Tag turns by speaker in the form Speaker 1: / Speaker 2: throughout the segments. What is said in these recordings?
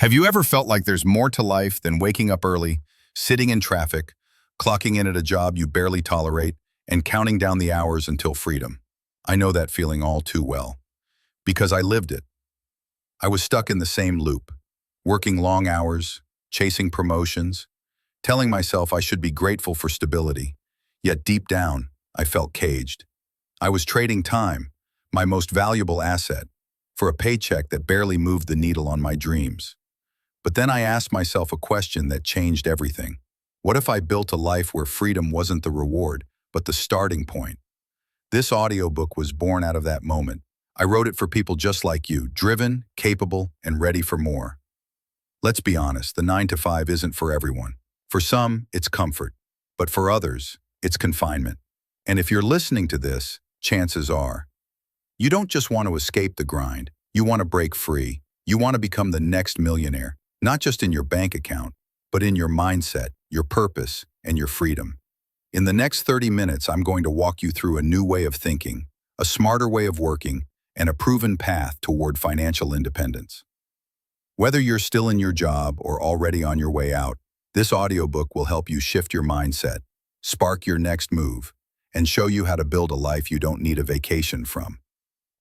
Speaker 1: Have you ever felt like there's more to life than waking up early, sitting in traffic, clocking in at a job you barely tolerate, and counting down the hours until freedom? I know that feeling all too well, because I lived it. I was stuck in the same loop, working long hours, chasing promotions, telling myself I should be grateful for stability. Yet deep down, I felt caged. I was trading time, my most valuable asset, for a paycheck that barely moved the needle on my dreams. But then I asked myself a question that changed everything. What if I built a life where freedom wasn't the reward, but the starting point? This audiobook was born out of that moment. I wrote it for people just like you, driven, capable, and ready for more. Let's be honest, the 9 to 5 isn't for everyone. For some, it's comfort, but for others, it's confinement. And if you're listening to this, chances are, you don't just want to escape the grind. You want to break free. You want to become the next millionaire, not just in your bank account, but in your mindset, your purpose, and your freedom. In the next 30 minutes, I'm going to walk you through a new way of thinking, a smarter way of working, and a proven path toward financial independence. Whether you're still in your job or already on your way out, this audiobook will help you shift your mindset, spark your next move, and show you how to build a life you don't need a vacation from.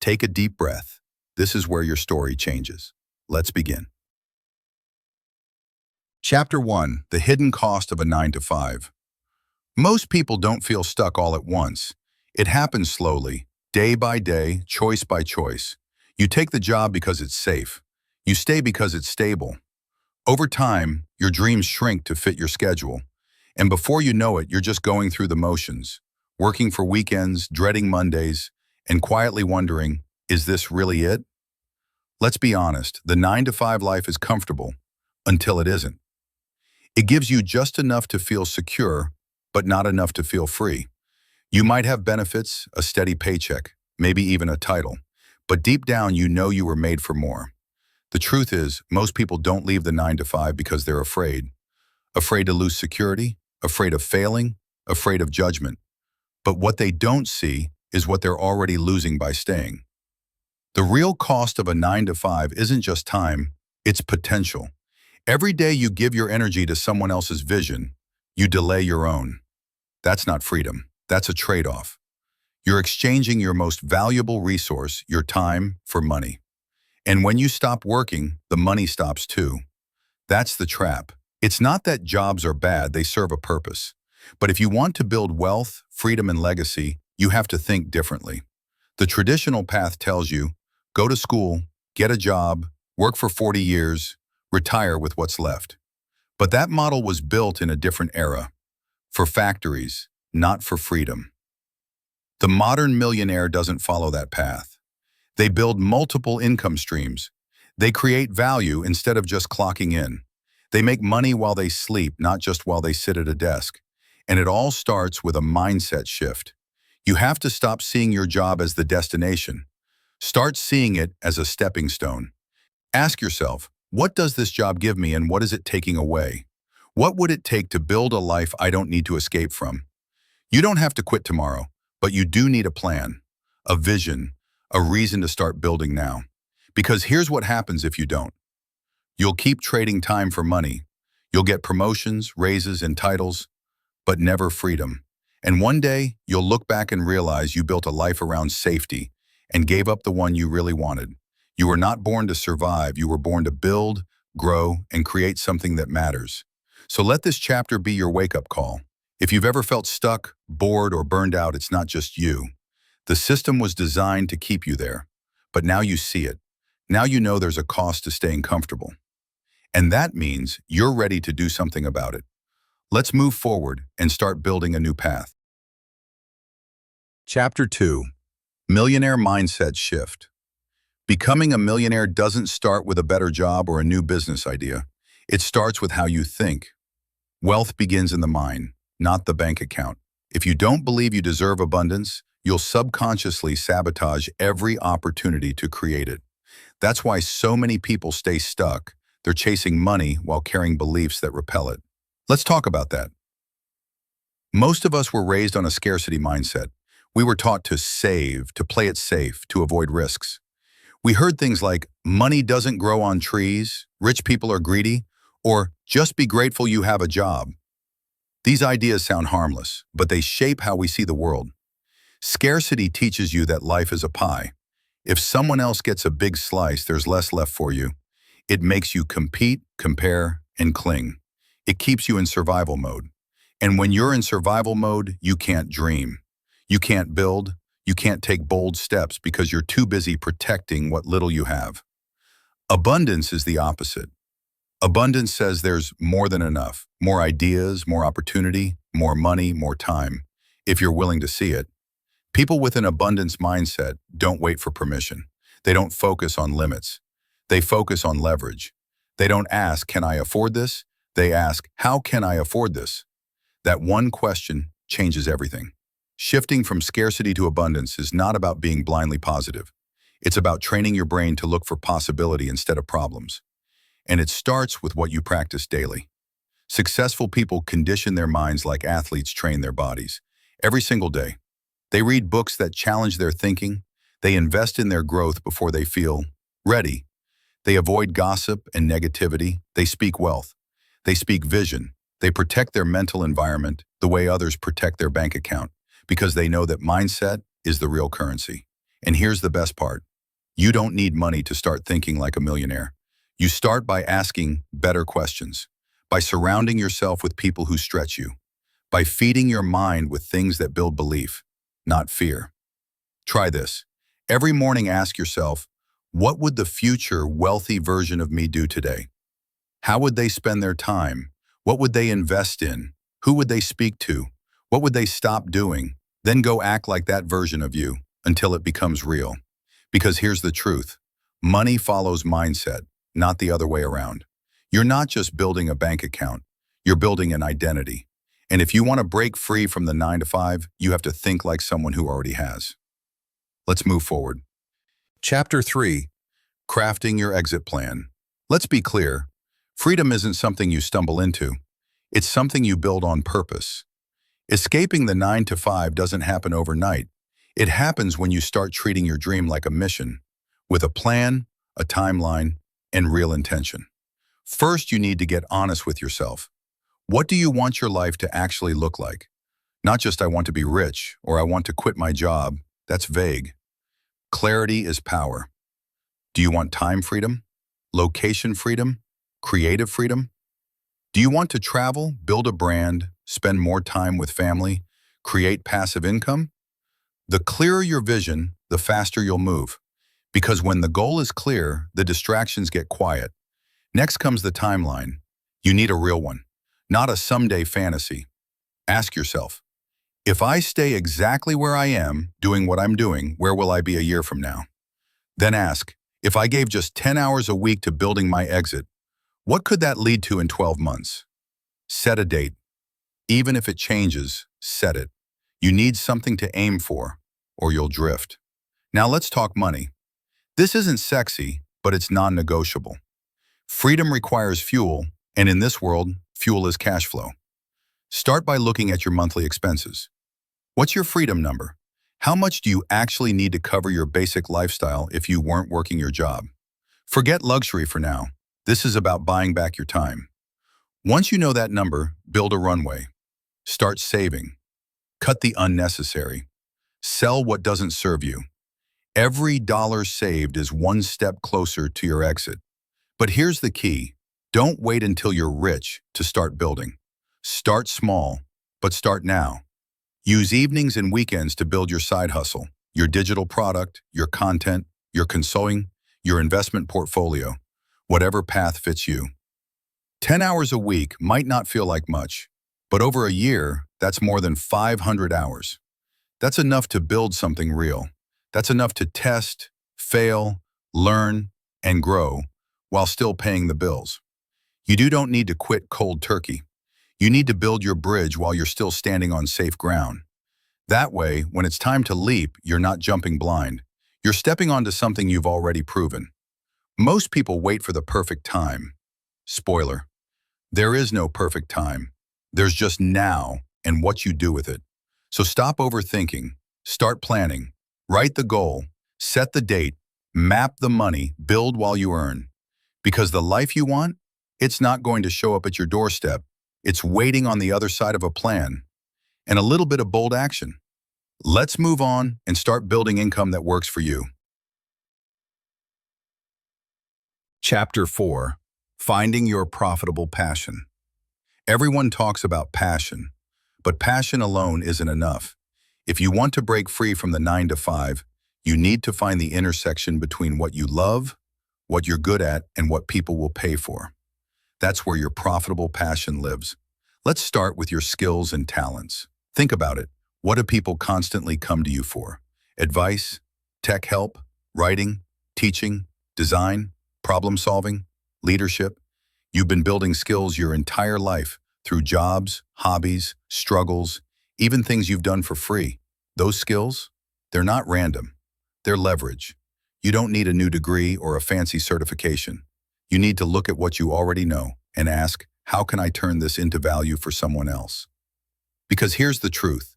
Speaker 1: Take a deep breath. This is where your story changes. Let's begin. Chapter 1: The Hidden Cost of a 9 to 5. Most people don't feel stuck all at once. It happens slowly, day by day, choice by choice. You take the job because it's safe. You stay because it's stable. Over time, your dreams shrink to fit your schedule. And before you know it, you're just going through the motions, working for weekends, dreading Mondays, and quietly wondering, is this really it? Let's be honest, the 9 to 5 life is comfortable until it isn't. It gives you just enough to feel secure, but not enough to feel free. You might have benefits, a steady paycheck, maybe even a title, but deep down you know you were made for more. The truth is, most people don't leave the 9 to 5 because they're afraid. Afraid to lose security, afraid of failing, afraid of judgment. But what they don't see is what they're already losing by staying. The real cost of a 9 to 5 isn't just time, it's potential. Every day you give your energy to someone else's vision, you delay your own. That's not freedom. That's a trade-off. You're exchanging your most valuable resource, your time, for money. And when you stop working, the money stops too. That's the trap. It's not that jobs are bad, they serve a purpose. But if you want to build wealth, freedom, and legacy, you have to think differently. The traditional path tells you, go to school, get a job, work for 40 years, retire with what's left. But that model was built in a different era, for factories, not for freedom. The modern millionaire doesn't follow that path. They build multiple income streams. They create value instead of just clocking in. They make money while they sleep, not just while they sit at a desk. And it all starts with a mindset shift. You have to stop seeing your job as the destination. Start seeing it as a stepping stone. Ask yourself, what does this job give me and what is it taking away? What would it take to build a life I don't need to escape from? You don't have to quit tomorrow, but you do need a plan, a vision, a reason to start building now. Because here's what happens if you don't. You'll keep trading time for money. You'll get promotions, raises, and titles, but never freedom. And one day, you'll look back and realize you built a life around safety and gave up the one you really wanted. You were not born to survive. You were born to build, grow, and create something that matters. So let this chapter be your wake-up call. If you've ever felt stuck, bored, or burned out, it's not just you. The system was designed to keep you there. But now you see it. Now you know there's a cost to staying comfortable. And that means you're ready to do something about it. Let's move forward and start building a new path. Chapter 2: Millionaire Mindset Shift. Becoming a millionaire doesn't start with a better job or a new business idea. It starts with how you think. Wealth begins in the mind, not the bank account. If you don't believe you deserve abundance, you'll subconsciously sabotage every opportunity to create it. That's why so many people stay stuck. They're chasing money while carrying beliefs that repel it. Let's talk about that. Most of us were raised on a scarcity mindset. We were taught to save, to play it safe, to avoid risks. We heard things like, money doesn't grow on trees, rich people are greedy, or just be grateful you have a job. These ideas sound harmless, but they shape how we see the world. Scarcity teaches you that life is a pie. If someone else gets a big slice, there's less left for you. It makes you compete, compare, and cling. It keeps you in survival mode. And when you're in survival mode, you can't dream. You can't build. You can't take bold steps because you're too busy protecting what little you have. Abundance is the opposite. Abundance says there's more than enough, more ideas, more opportunity, more money, more time, if you're willing to see it. People with an abundance mindset don't wait for permission. They don't focus on limits. They focus on leverage. They don't ask, can I afford this? They ask, how can I afford this? That one question changes everything. Shifting from scarcity to abundance is not about being blindly positive. It's about training your brain to look for possibility instead of problems. And it starts with what you practice daily. Successful people condition their minds like athletes train their bodies. Every single day. They read books that challenge their thinking. They invest in their growth before they feel ready. They avoid gossip and negativity. They speak wealth. They speak vision. They protect their mental environment the way others protect their bank account, because they know that mindset is the real currency. And here's the best part. You don't need money to start thinking like a millionaire. You start by asking better questions, by surrounding yourself with people who stretch you, by feeding your mind with things that build belief, not fear. Try this. Every morning ask yourself, what would the future wealthy version of me do today? How would they spend their time? What would they invest in? Who would they speak to? What would they stop doing? Then go act like that version of you until it becomes real. Because here's the truth. Money follows mindset, not the other way around. You're not just building a bank account. You're building an identity. And if you want to break free from the 9 to 5, you have to think like someone who already has. Let's move forward. Chapter 3. Crafting your exit plan. Let's be clear. Freedom isn't something you stumble into. It's something you build on purpose. Escaping the 9 to 5 doesn't happen overnight. It happens when you start treating your dream like a mission, with a plan, a timeline, and real intention. First, you need to get honest with yourself. What do you want your life to actually look like? Not just I want to be rich or I want to quit my job. That's vague. Clarity is power. Do you want time freedom? Location freedom? Creative freedom? Do you want to travel, build a brand, spend more time with family, create passive income? The clearer your vision, the faster you'll move. Because when the goal is clear, the distractions get quiet. Next comes the timeline. You need a real one, not a someday fantasy. Ask yourself, if I stay exactly where I am, doing what I'm doing, where will I be a year from now? Then ask, if I gave just 10 hours a week to building my exit, what could that lead to in 12 months? Set a date. Even if it changes, set it. You need something to aim for, or you'll drift. Now let's talk money. This isn't sexy, but it's non-negotiable. Freedom requires fuel, and in this world, fuel is cash flow. Start by looking at your monthly expenses. What's your freedom number? How much do you actually need to cover your basic lifestyle if you weren't working your job? Forget luxury for now. This is about buying back your time. Once you know that number, build a runway. Start saving. Cut the unnecessary. Sell what doesn't serve you. Every dollar saved is one step closer to your exit. But here's the key. Don't wait until you're rich to start building. Start small, but start now. Use evenings and weekends to build your side hustle, your digital product, your content, your consulting, your investment portfolio, whatever path fits you. 10 hours a week might not feel like much, but over a year, that's more than 500 hours. That's enough to build something real. That's enough to test, fail, learn, and grow while still paying the bills. You don't need to quit cold turkey. You need to build your bridge while you're still standing on safe ground. That way, when it's time to leap, you're not jumping blind. You're stepping onto something you've already proven. Most people wait for the perfect time. Spoiler, there is no perfect time. There's just now and what you do with it. So stop overthinking, start planning, write the goal, set the date, Map the money, build while you earn. Because the life you want, it's not going to show up at your doorstep. It's waiting on the other side of a plan and a little bit of bold action. Let's move on and start building income that works for you. Chapter 4. Finding your profitable passion. Everyone talks about passion, but passion alone isn't enough. If you want to break free from the 9 to 5, you need to find the intersection between what you love, what you're good at, and what people will pay for. That's where your profitable passion lives. Let's start with your skills and talents. Think about it. What do people constantly come to you for? Advice, tech help, writing, teaching, design, problem solving, leadership. You've been building skills your entire life through jobs, hobbies, struggles, even things you've done for free. Those skills, they're not random. They're leverage. You don't need a new degree or a fancy certification. You need to look at what you already know and ask, how can I turn this into value for someone else? Because here's the truth.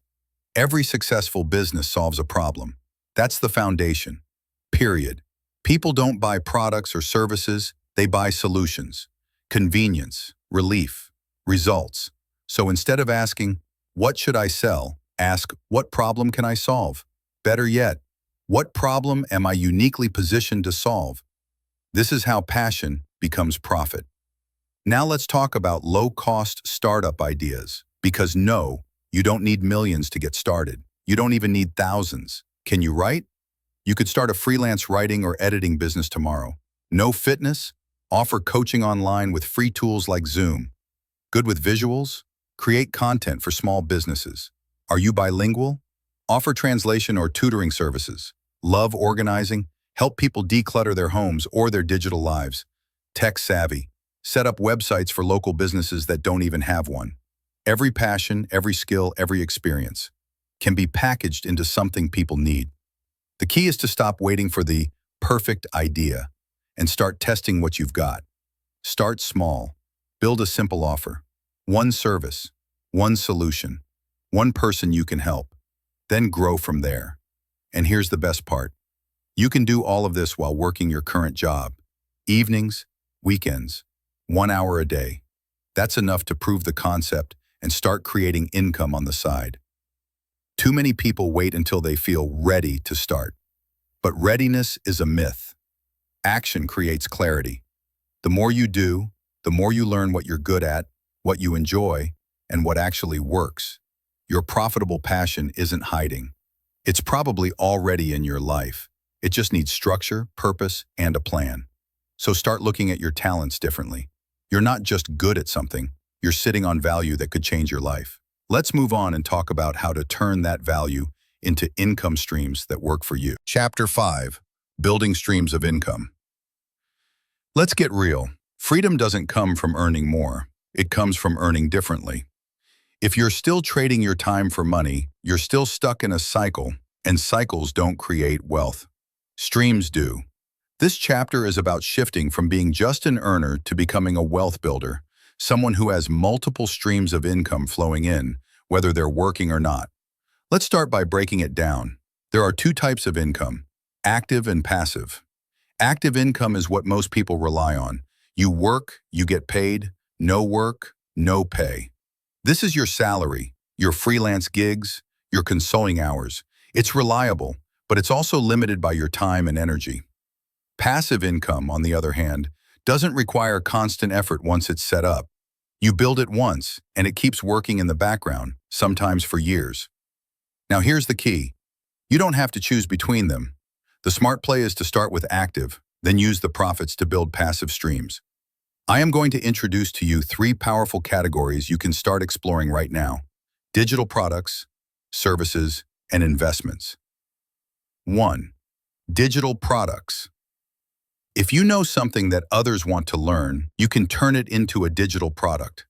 Speaker 1: Every successful business solves a problem. That's the foundation. Period. People don't buy products or services, they buy solutions. Convenience, relief, results. So instead of asking, what should I sell? Ask, what problem can I solve? Better yet, what problem am I uniquely positioned to solve? This is how passion becomes profit. Now let's talk about low-cost startup ideas. Because no, you don't need millions to get started. You don't even need thousands. Can you write? You could start a freelance writing or editing business tomorrow. No fitness? Offer coaching online with free tools like Zoom. Good with visuals? Create content for small businesses. Are you bilingual? Offer translation or tutoring services. Love organizing? Help people declutter their homes or their digital lives. Tech savvy? Set up websites for local businesses that don't even have one. Every passion, every skill, every experience can be packaged into something people need. The key is to stop waiting for the perfect idea and start testing what you've got. Start small. Build a simple offer. One service, one solution, one person you can help. Then grow from there. And here's the best part. You can do all of this while working your current job. Evenings, weekends, 1 hour a day. That's enough to prove the concept and start creating income on the side. Too many people wait until they feel ready to start. But readiness is a myth. Action creates clarity. The more you do, the more you learn what you're good at, what you enjoy, and what actually works. Your profitable passion isn't hiding. It's probably already in your life. It just needs structure, purpose, and a plan. So start looking at your talents differently. You're not just good at something, you're sitting on value that could change your life. Let's move on and talk about how to turn that value into income streams that work for you. Chapter 5. Building streams of income. Let's get real. Freedom doesn't come from earning more. It comes from earning differently. If you're still trading your time for money, you're still stuck in a cycle, and cycles don't create wealth. Streams do. This chapter is about shifting from being just an earner to becoming a wealth builder, someone who has multiple streams of income flowing in, whether they're working or not. Let's start by breaking it down. There are 2 types of income, active and passive. Active income is what most people rely on. You work, you get paid. No work, no pay. This is your salary, your freelance gigs, your consulting hours. It's reliable, but it's also limited by your time and energy. Passive income, on the other hand, doesn't require constant effort once it's set up. You build it once, and it keeps working in the background, sometimes for years. Now here's the key. You don't have to choose between them. The smart play is to start with active, then use the profits to build passive streams. I am going to introduce to you 3 powerful categories you can start exploring right now: digital products, services, and investments. 1. Digital products. If you know something that others want to learn, you can turn it into a digital product.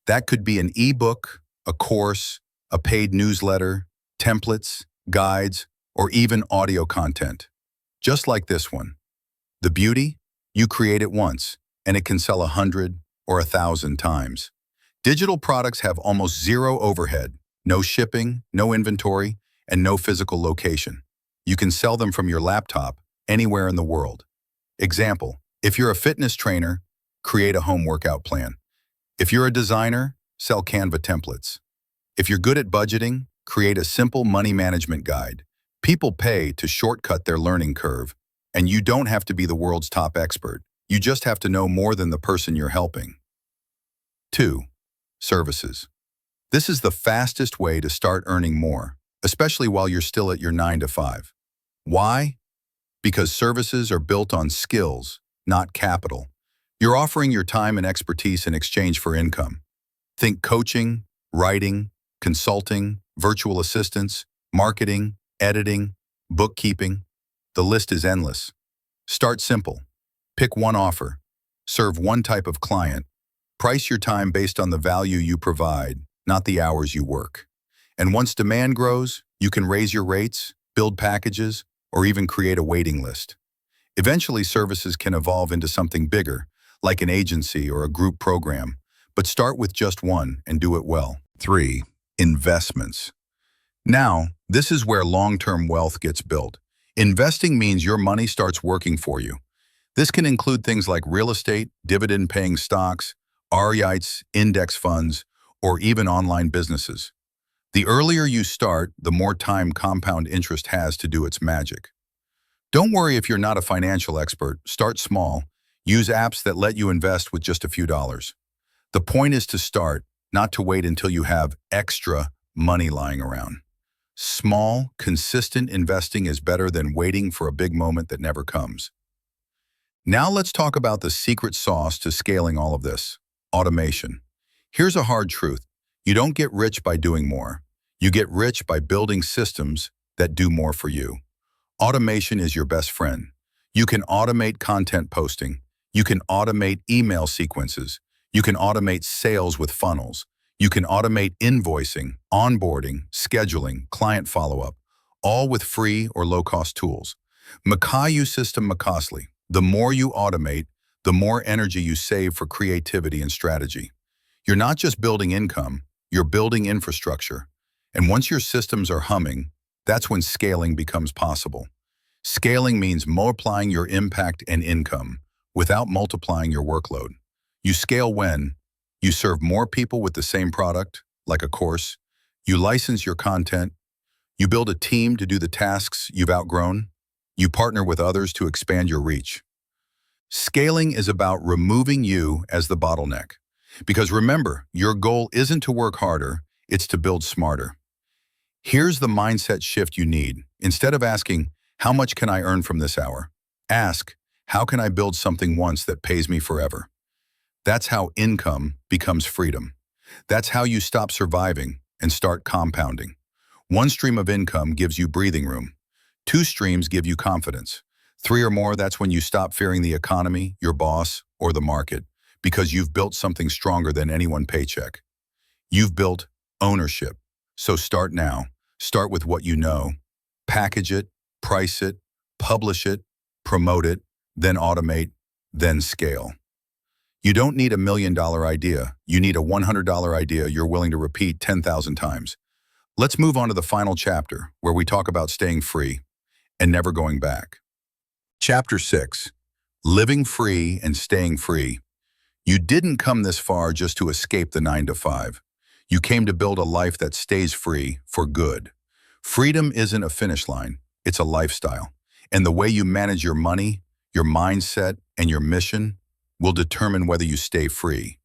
Speaker 1: That could be an ebook, a course, a paid newsletter, templates, guides, or even audio content. Just like this one. The beauty? You create it once, and it can sell 100 or 1,000 times. Digital products have almost zero overhead, no shipping, no inventory, and no physical location. You can sell them from your laptop, anywhere in the world. Example, if you're a fitness trainer, create a home workout plan. If you're a designer, sell Canva templates. If you're good at budgeting, create a simple money management guide. People pay to shortcut their learning curve, and you don't have to be the world's top expert. You just have to know more than the person you're helping. 2. Services. This is the fastest way to start earning more, especially while you're still at your 9 to 5. Why? Because services are built on skills, not capital. You're offering your time and expertise in exchange for income. Think coaching, writing, consulting, virtual assistants, marketing, editing, bookkeeping. The list is endless. Start simple. Pick one offer. Serve one type of client. Price your time based on the value you provide, not the hours you work. And once demand grows, you can raise your rates, build packages, or even create a waiting list. Eventually, services can evolve into something bigger, like an agency or a group program, but start with just one and do it well. 3. Investments. Now, this is where long-term wealth gets built. Investing means your money starts working for you. This can include things like real estate, dividend-paying stocks, REITs, index funds, or even online businesses. The earlier you start, the more time compound interest has to do its magic. Don't worry if you're not a financial expert. Start small. Use apps that let you invest with just a few dollars. The point is to start, not to wait until you have extra money lying around. Small, consistent investing is better than waiting for a big moment that never comes. Now let's talk about the secret sauce to scaling all of this: automation. Here's a hard truth. You don't get rich by doing more. You get rich by building systems that do more for you. Automation is your best friend. You can automate content posting. You can automate email sequences. You can automate sales with funnels. You can automate invoicing, onboarding, scheduling, client follow-up, all with free or low-cost tools. Makayu system Makasli. The more you automate, the more energy you save for creativity and strategy. You're not just building income, you're building infrastructure. And once your systems are humming, that's when scaling becomes possible. Scaling means multiplying your impact and income without multiplying your workload. You scale when you serve more people with the same product, like a course. You license your content. You build a team to do the tasks you've outgrown. You partner with others to expand your reach. Scaling is about removing you as the bottleneck. Because remember, your goal isn't to work harder, it's to build smarter. Here's the mindset shift you need. Instead of asking, how much can I earn from this hour? Ask, how can I build something once that pays me forever? That's how income becomes freedom. That's how you stop surviving and start compounding. One stream of income gives you breathing room. 2 streams give you confidence. 3 or more, that's when you stop fearing the economy, your boss, or the market, because you've built something stronger than any one paycheck. You've built ownership. So start now. Start with what you know. Package it, price it, publish it, promote it, then automate, then scale. You don't need $1 million idea. You need a $100 idea you're willing to repeat 10,000 times. Let's move on to the final chapter, where we talk about staying free and never going back. Chapter 6. Living free and staying free. You didn't come this far just to escape the 9 to 5. You came to build a life that stays free for good. Freedom isn't a finish line, it's a lifestyle. And the way you manage your money, your mindset, and your mission will determine whether you stay free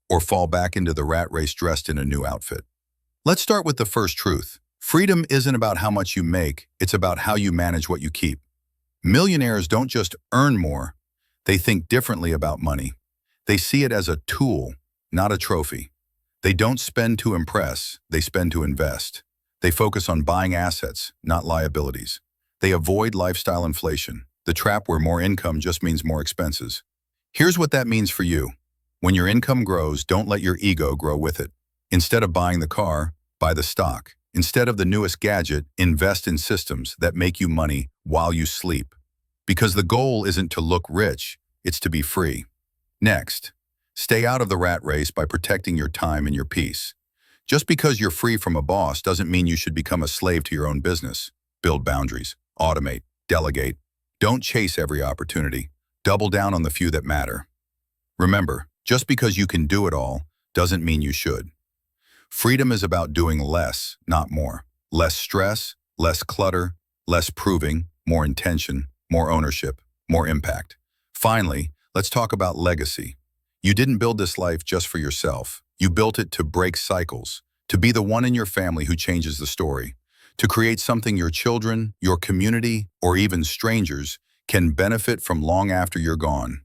Speaker 1: or fall back into the rat race dressed in a new outfit. Let's start with the first truth. Freedom isn't about how much you make, it's about how you manage what you keep. Millionaires don't just earn more, they think differently about money. They see it as a tool, not a trophy. They don't spend to impress, they spend to invest. They focus on buying assets, not liabilities. They avoid lifestyle inflation, the trap where more income just means more expenses. Here's what that means for you. When your income grows, don't let your ego grow with it. Instead of buying the car, buy the stock. Instead of the newest gadget, invest in systems that make you money while you sleep. Because the goal isn't to look rich, it's to be free. Next, stay out of the rat race by protecting your time and your peace. Just because you're free from a boss doesn't mean you should become a slave to your own business. Build boundaries, automate, delegate, Don't chase every opportunity. Double down on the few that matter. Remember, just because you can do it all doesn't mean you should. Freedom is about doing less, not more. Less stress, less clutter, less proving, more intention, more ownership, more impact. Finally, let's talk about legacy. You didn't build this life just for yourself. You built it to break cycles, to be the one in your family who changes the story, to create something your children, your community, or even strangers can benefit from long after you're gone.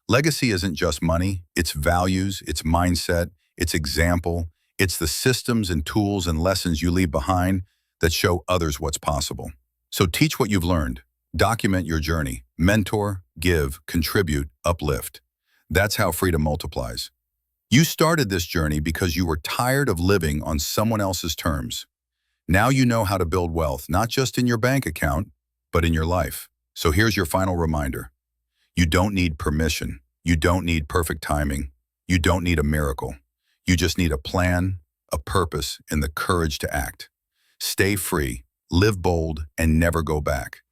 Speaker 1: Legacy isn't just money, it's values, it's mindset, it's example, it's the systems and tools and lessons you leave behind that show others what's possible. So teach what you've learned. Document your journey. Mentor, give, contribute, uplift. That's how freedom multiplies. You started this journey because you were tired of living on someone else's terms. Now you know how to build wealth, not just in your bank account, but in your life. So here's your final reminder. You don't need permission. You don't need perfect timing. You don't need a miracle. You just need a plan, a purpose, and the courage to act. Stay free, live bold, and never go back.